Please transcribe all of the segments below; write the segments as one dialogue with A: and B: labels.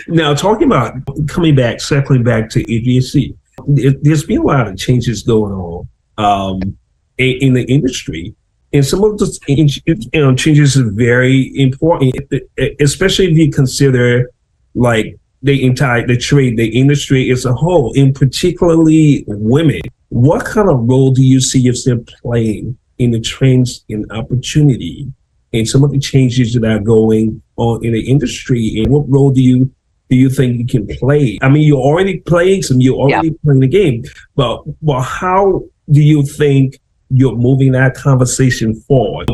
A: Now, talking about coming back, circling back to HVAC, there's been a lot of changes going on in the industry. And some of those changes are very important, especially if you consider like the trade, the industry as a whole, and particularly women. What kind of role do you see yourself playing in the trends and opportunity and some of the changes that are going on in the industry? And what role do you think you can play? I mean, you're already playing playing the game, but how do you think you're moving that conversation forward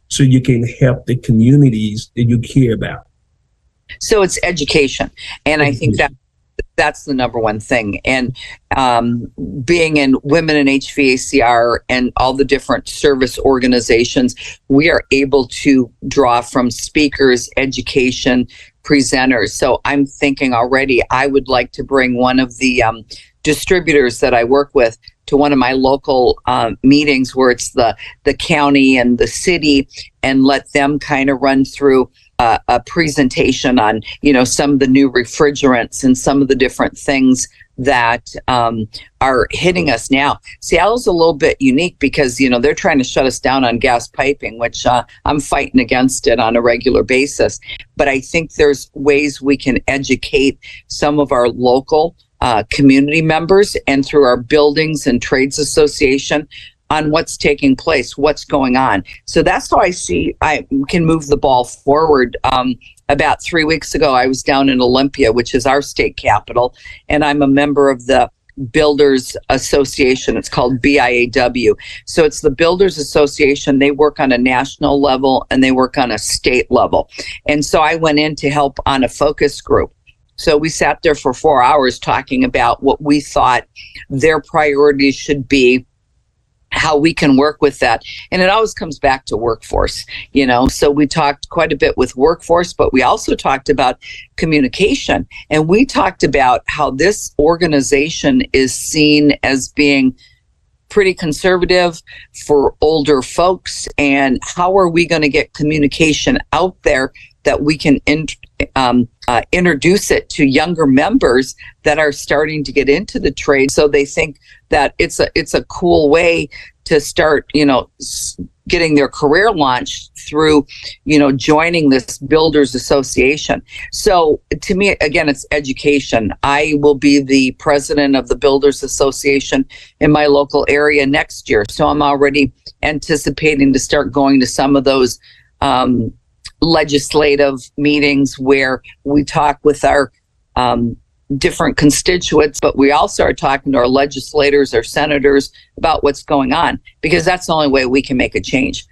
A: so you can help the communities that you care about?
B: So it's education. And I think that's the number one thing. And being in Women in HVACR and all the different service organizations, we are able to draw from speakers, education, presenters. So I'm thinking already, I would like to bring one of the distributors that I work with to one of my local meetings where it's the county and the city, and let them kind of run through a presentation on, some of the new refrigerants and some of the different things that are hitting us now. Seattle's a little bit unique because, they're trying to shut us down on gas piping, which I'm fighting against it on a regular basis. But I think there's ways we can educate some of our local community members and through our buildings and trades association on what's taking place, what's going on. So that's how I see I can move the ball forward. About 3 weeks ago, I was down in Olympia, which is our state capital, and I'm a member of the Builders Association. It's called BIAW. So it's the Builders Association. They work on a national level and they work on a state level. And so I went in to help on a focus group. So we sat there for 4 hours talking about what we thought their priorities should be, how we can work with that. And it always comes back to workforce, So we talked quite a bit with workforce, but we also talked about communication. And we talked about how this organization is seen as being pretty conservative for older folks, and how are we going to get communication out there that we can introduce it to younger members that are starting to get into the trade, so they think that it's a cool way to start, getting their career launched through, joining this Builders Association. So to me, again, it's education. I will be the president of the Builders Association in my local area next year. So I'm already anticipating to start going to some of those legislative meetings where we talk with our different constituents, but we also are talking to our legislators, our senators, about what's going on, because that's the only way we can make a change.